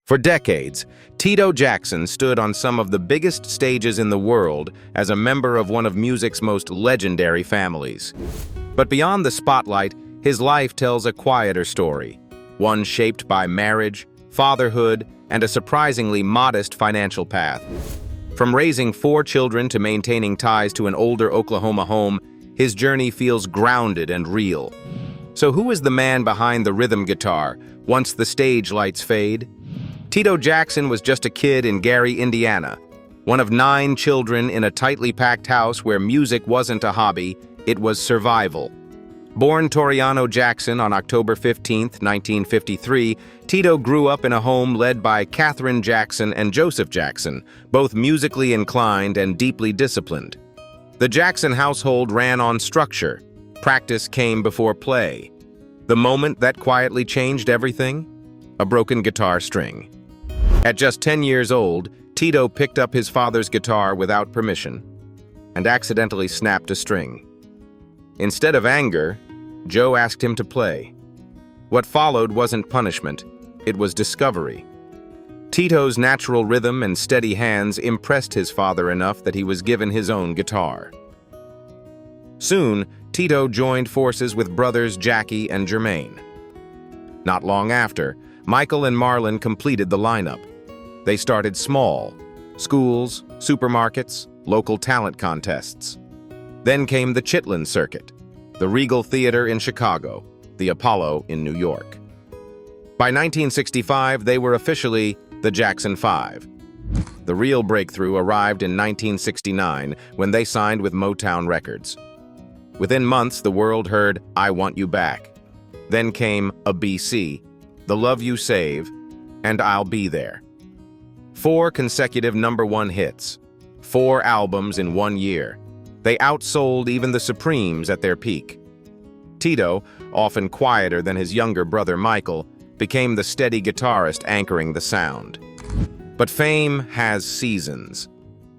For decades, Tito Jackson stood on some of the biggest stages in the world as a member of one of music's most legendary families. But beyond the spotlight, his life tells a quieter story, one shaped by marriage, fatherhood, and a surprisingly modest financial path. From raising 4 children to maintaining ties to an older Oklahoma home, his journey feels grounded and real. So who is the man behind the rhythm guitar once the stage lights fade? Tito Jackson was just a kid in Gary, Indiana, one of 9 children in a tightly packed house where music wasn't a hobby, it was survival. Born Toriano Jackson on October 15, 1953, Tito grew up in a home led by Catherine Jackson and Joseph Jackson, both musically inclined and deeply disciplined. The Jackson household ran on structure. Practice came before play. The moment that quietly changed everything? A broken guitar string. At just 10 years old, Tito picked up his father's guitar without permission and accidentally snapped a string. Instead of anger, Joe asked him to play. What followed wasn't punishment, it was discovery. Tito's natural rhythm and steady hands impressed his father enough that he was given his own guitar. Soon, Tito joined forces with brothers Jackie and Jermaine. Not long after, Michael and Marlon completed the lineup. They started small: schools, supermarkets, local talent contests. Then came the Chitlin Circuit, the Regal Theater in Chicago, the Apollo in New York. By 1965, they were officially the Jackson 5. The real breakthrough arrived in 1969 when they signed with Motown Records. Within months, the world heard "I Want You Back." Then came a BC, "The Love You Save," and "I'll Be There." 4 consecutive #1 hits, 4 albums in 1 year. They outsold even the Supremes at their peak. Tito, often quieter than his younger brother Michael, became the steady guitarist anchoring the sound. But fame has seasons.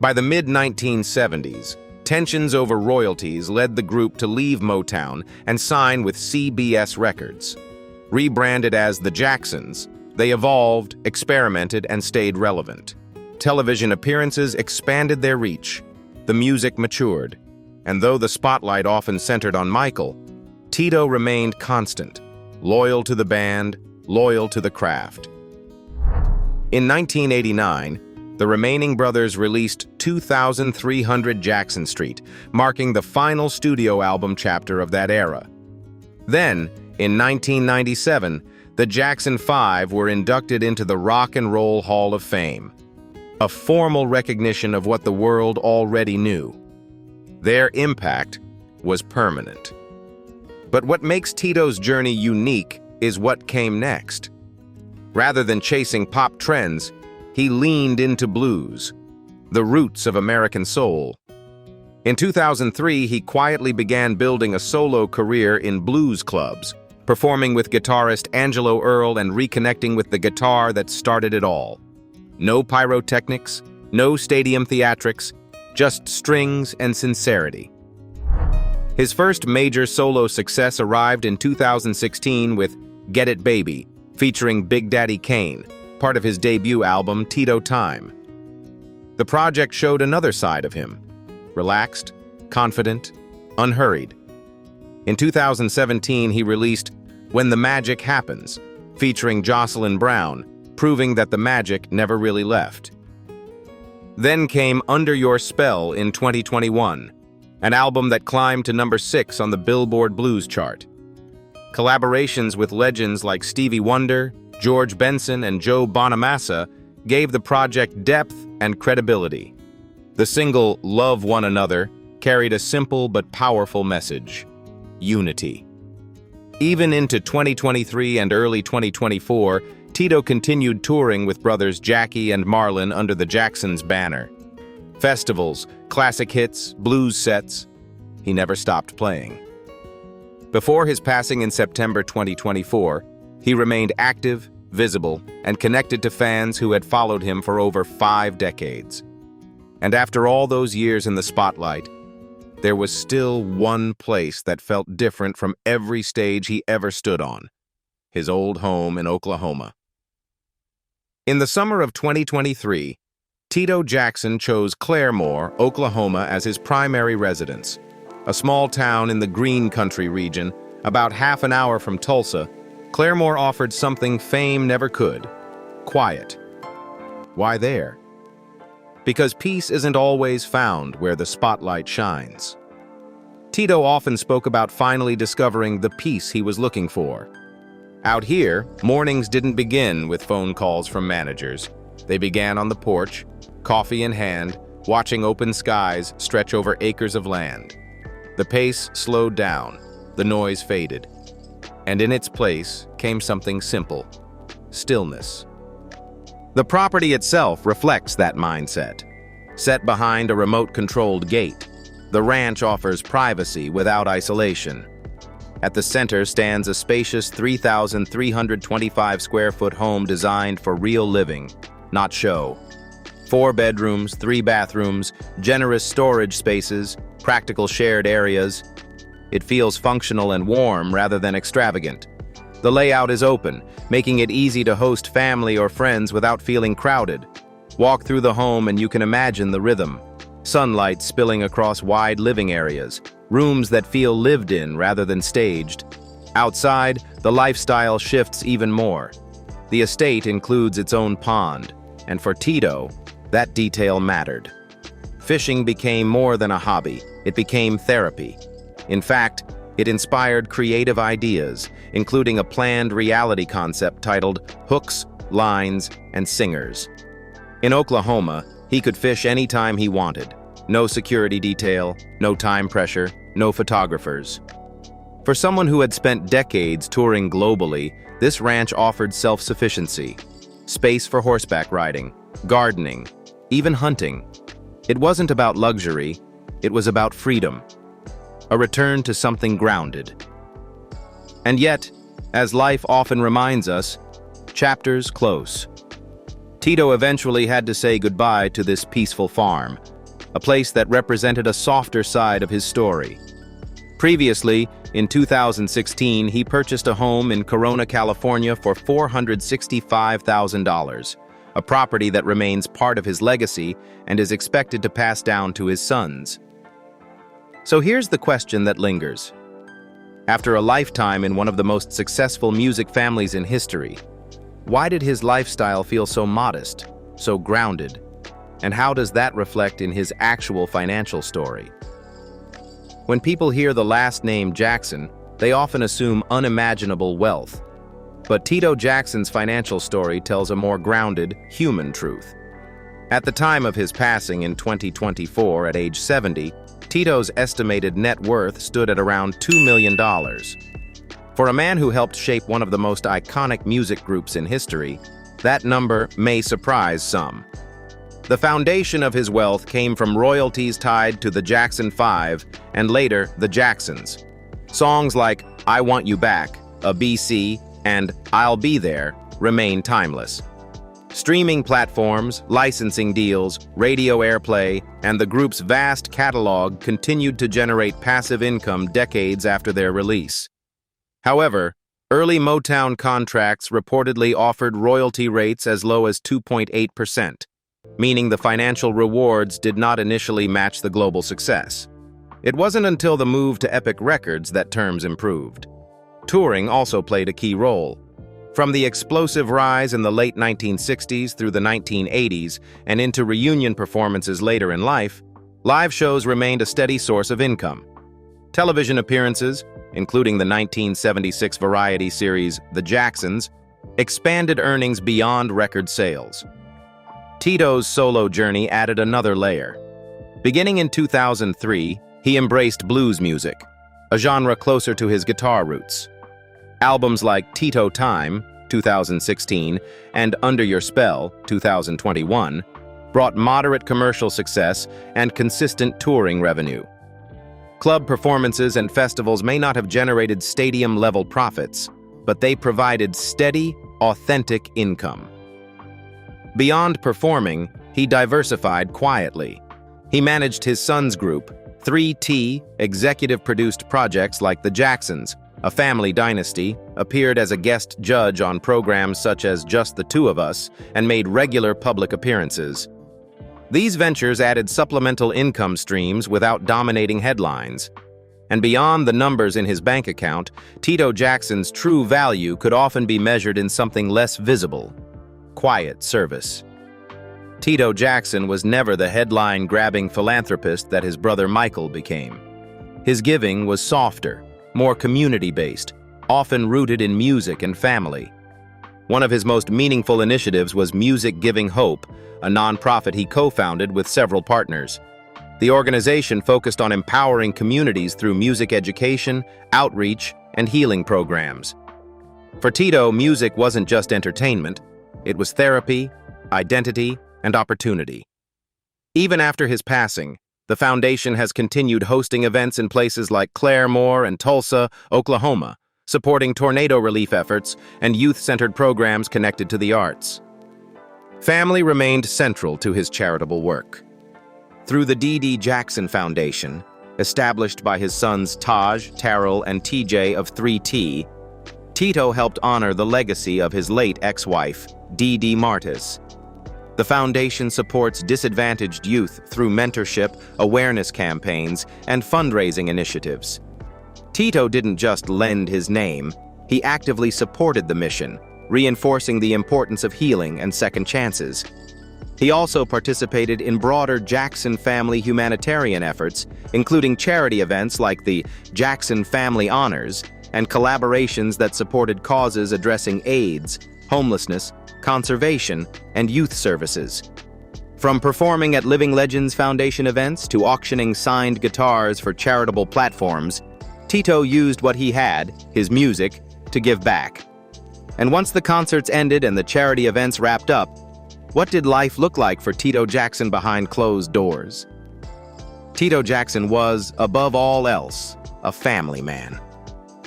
By the mid-1970s, tensions over royalties led the group to leave Motown and sign with CBS Records. Rebranded as the Jacksons, they evolved, experimented, and stayed relevant. Television appearances expanded their reach. The music matured. And though the spotlight often centered on Michael, Tito remained constant, loyal to the band, loyal to the craft. In 1989, the remaining brothers released 2300 Jackson Street, marking the final studio album chapter of that era. Then, in 1997, the Jackson 5 were inducted into the Rock and Roll Hall of Fame, a formal recognition of what the world already knew. Their impact was permanent. But what makes Tito's journey unique is what came next. Rather than chasing pop trends, he leaned into blues, the roots of American soul. In 2003, he quietly began building a solo career in blues clubs, performing with guitarist Angelo Earl and reconnecting with the guitar that started it all. No pyrotechnics, no stadium theatrics, just strings and sincerity. His first major solo success arrived in 2016 with "Get It Baby," featuring Big Daddy Kane, part of his debut album Tito Time. The project showed another side of him: relaxed, confident, unhurried. In 2017, he released "When the Magic Happens," featuring Jocelyn Brown, proving that the magic never really left. Then came "Under Your Spell" in 2021, an album that climbed to #6 on the Billboard Blues chart. Collaborations with legends like Stevie Wonder, George Benson, and Joe Bonamassa gave the project depth and credibility. The single "Love One Another" carried a simple but powerful message: unity. Even into 2023 and early 2024, Tito continued touring with brothers Jackie and Marlon under the Jacksons banner. Festivals, classic hits, blues sets. He never stopped playing. Before his passing in September 2024, he remained active, visible, and connected to fans who had followed him for over 5 decades. And after all those years in the spotlight, there was still one place that felt different from every stage he ever stood on: his old home in Oklahoma. In the summer of 2023, Tito Jackson chose Claremore, Oklahoma as his primary residence. A small town in the Green Country region, about half an hour from Tulsa, Claremore offered something fame never could: quiet. Why there? Because peace isn't always found where the spotlight shines. Tito often spoke about finally discovering the peace he was looking for. Out here, mornings didn't begin with phone calls from managers. They began on the porch, coffee in hand, watching open skies stretch over acres of land. The pace slowed down, the noise faded, and in its place came something simple: stillness. The property itself reflects that mindset. Set behind a remote-controlled gate, the ranch offers privacy without isolation. At the center stands a spacious 3,325-square-foot home designed for real living, not show. 4 bedrooms, 3 bathrooms, generous storage spaces, practical shared areas. It feels functional and warm rather than extravagant. The layout is open, making it easy to host family or friends without feeling crowded. Walk through the home and you can imagine the rhythm. Sunlight spilling across wide living areas, rooms that feel lived in rather than staged. Outside, the lifestyle shifts even more. The estate includes its own pond, and for Tito, that detail mattered. Fishing became more than a hobby, it became therapy. In fact, it inspired creative ideas, including a planned reality concept titled Hooks, Lines, and Singers. In Oklahoma, he could fish anytime he wanted. No security detail, no time pressure, no photographers. For someone who had spent decades touring globally, this ranch offered self-sufficiency, space for horseback riding, gardening, even hunting. It wasn't about luxury, it was about freedom, a return to something grounded. And yet, as life often reminds us, chapters close. Tito eventually had to say goodbye to this peaceful farm, a place that represented a softer side of his story. Previously, in 2016, he purchased a home in Corona, California for $465,000, a property that remains part of his legacy and is expected to pass down to his sons. So here's the question that lingers. After a lifetime in one of the most successful music families in history, why did his lifestyle feel so modest, so grounded? And how does that reflect in his actual financial story? When people hear the last name Jackson, they often assume unimaginable wealth. But Tito Jackson's financial story tells a more grounded, human truth. At the time of his passing in 2024, at age 70, Tito's estimated net worth stood at around $2 million. For a man who helped shape one of the most iconic music groups in history, that number may surprise some. The foundation of his wealth came from royalties tied to the Jackson 5 and later the Jacksons. Songs like I Want You Back, A BC, and I'll Be There remain timeless. Streaming platforms, licensing deals, radio airplay, and the group's vast catalog continued to generate passive income decades after their release. However, early Motown contracts reportedly offered royalty rates as low as 2.8%, meaning the financial rewards did not initially match the global success. It wasn't until the move to Epic Records that terms improved. Touring also played a key role. From the explosive rise in the late 1960s through the 1980s and into reunion performances later in life, live shows remained a steady source of income. Television appearances, including the 1976 variety series The Jacksons, expanded earnings beyond record sales. Tito's solo journey added another layer. Beginning in 2003, he embraced blues music, a genre closer to his guitar roots. Albums like Tito Time, 2016, and Under Your Spell, 2021, brought moderate commercial success and consistent touring revenue. Club performances and festivals may not have generated stadium-level profits, but they provided steady, authentic income. Beyond performing, he diversified quietly. He managed his son's group, 3T, executive-produced projects like The Jacksons, a family dynasty, appeared as a guest judge on programs such as Just the Two of Us, and made regular public appearances. These ventures added supplemental income streams without dominating headlines. And beyond the numbers in his bank account, Tito Jackson's true value could often be measured in something less visible: quiet service. Tito Jackson was never the headline-grabbing philanthropist that his brother Michael became. His giving was softer, more community-based, often rooted in music and family. One of his most meaningful initiatives was Music Giving Hope, a nonprofit he co-founded with several partners. The organization focused on empowering communities through music education, outreach, and healing programs. For Tito, music wasn't just entertainment, it was therapy, identity, and opportunity. Even after his passing, the foundation has continued hosting events in places like Claremore and Tulsa, Oklahoma, supporting tornado relief efforts and youth-centered programs connected to the arts. Family remained central to his charitable work. Through the Tito Jackson Foundation, established by his sons Taj, Terrell, and TJ of 3T, Tito helped honor the legacy of his late ex-wife, Dee Martis. The foundation supports disadvantaged youth through mentorship, awareness campaigns, and fundraising initiatives. Tito didn't just lend his name, he actively supported the mission, reinforcing the importance of healing and second chances. He also participated in broader Jackson family humanitarian efforts, including charity events like the Jackson Family Honors and collaborations that supported causes addressing AIDS, homelessness, conservation, and youth services. From performing at Living Legends Foundation events to auctioning signed guitars for charitable platforms, Tito used what he had, his music, to give back. And once the concerts ended and the charity events wrapped up, what did life look like for Tito Jackson behind closed doors? Tito Jackson was, above all else, a family man.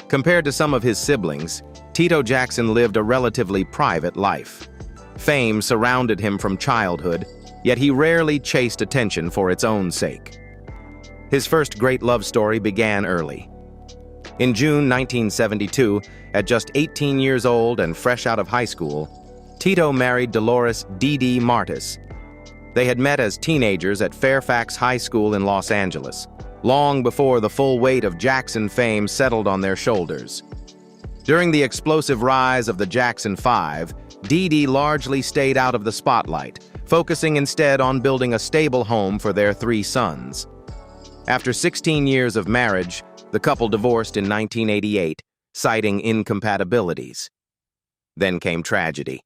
Compared to some of his siblings, Tito Jackson lived a relatively private life. Fame surrounded him from childhood, yet he rarely chased attention for its own sake. His first great love story began early. In June 1972, at just 18 years old and fresh out of high school, Tito married Dolores Dee Martis. They had met as teenagers at Fairfax High School in Los Angeles, long before the full weight of Jackson fame settled on their shoulders. During the explosive rise of the Jackson Five, Dee largely stayed out of the spotlight, focusing instead on building a stable home for their 3 sons. After 16 years of marriage, the couple divorced in 1988, citing incompatibilities. Then came tragedy.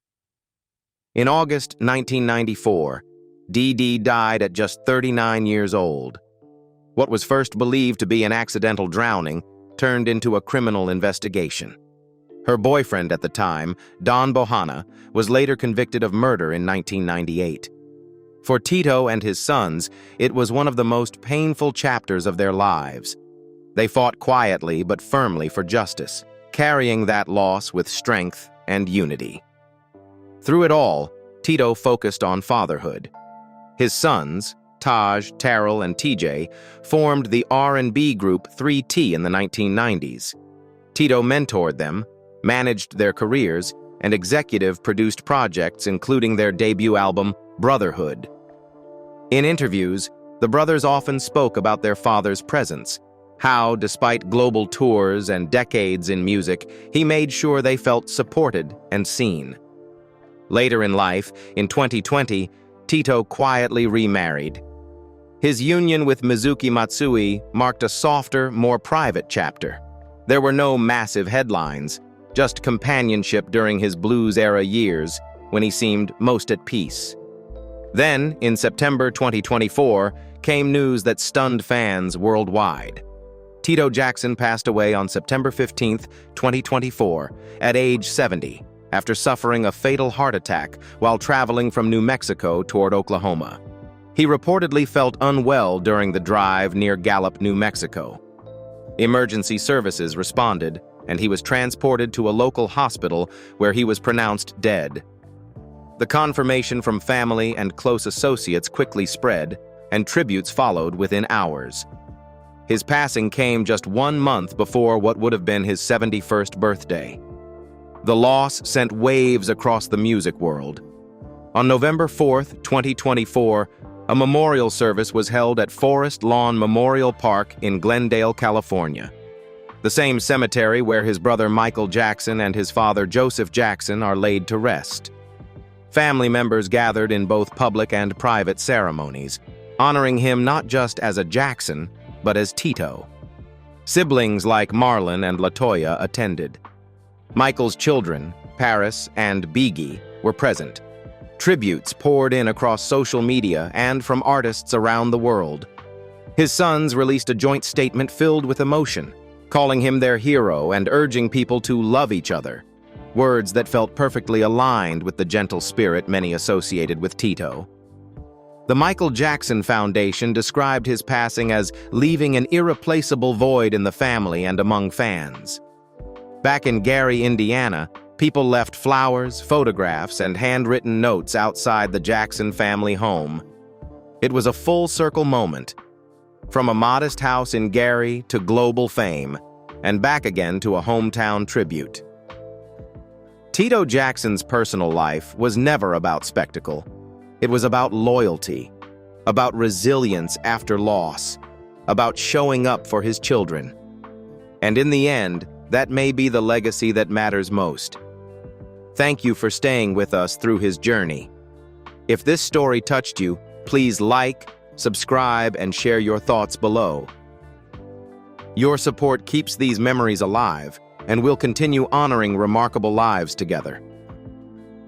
In August 1994, Dee died at just 39 years old. What was first believed to be an accidental drowning turned into a criminal investigation. Her boyfriend at the time, Don Bohanna, was later convicted of murder in 1998. For Tito and his sons, it was one of the most painful chapters of their lives. They fought quietly but firmly for justice, carrying that loss with strength and unity. Through it all, Tito focused on fatherhood. His sons, Taj, Terrell, and TJ, formed the R&B group 3T in the 1990s. Tito mentored them, managed their careers, and executive-produced projects including their debut album, Fatherhood. In interviews, the brothers often spoke about their father's presence, how, despite global tours and decades in music, he made sure they felt supported and seen. Later in life, in 2020, Tito quietly remarried. His union with Mizuki Matsui marked a softer, more private chapter. There were no massive headlines, just companionship during his blues-era years, when he seemed most at peace. Then, in September 2024, came news that stunned fans worldwide. Tito Jackson passed away on September 15, 2024, at age 70, after suffering a fatal heart attack while traveling from New Mexico toward Oklahoma. He reportedly felt unwell during the drive near Gallup, New Mexico. Emergency services responded, and he was transported to a local hospital where he was pronounced dead. The confirmation from family and close associates quickly spread, and tributes followed within hours. His passing came just 1 month before what would have been his 71st birthday. The loss sent waves across the music world. On November 4th, 2024, a memorial service was held at Forest Lawn Memorial Park in Glendale, California, the same cemetery where his brother Michael Jackson and his father Joseph Jackson are laid to rest. Family members gathered in both public and private ceremonies, honoring him not just as a Jackson, but as Tito. Siblings like Marlon and LaToya attended. Michael's children, Paris and Biggie, were present. Tributes poured in across social media and from artists around the world. His sons released a joint statement filled with emotion, calling him their hero and urging people to love each other, words that felt perfectly aligned with the gentle spirit many associated with Tito. The Michael Jackson Foundation described his passing as leaving an irreplaceable void in the family and among fans. Back in Gary, Indiana, people left flowers, photographs, and handwritten notes outside the Jackson family home. It was a full-circle moment, from a modest house in Gary to global fame, and back again to a hometown tribute. Tito Jackson's personal life was never about spectacle. It was about loyalty, about resilience after loss, about showing up for his children. And in the end, that may be the legacy that matters most. Thank you for staying with us through his journey. If this story touched you, please like, subscribe, and share your thoughts below. Your support keeps these memories alive, and we'll continue honoring remarkable lives together.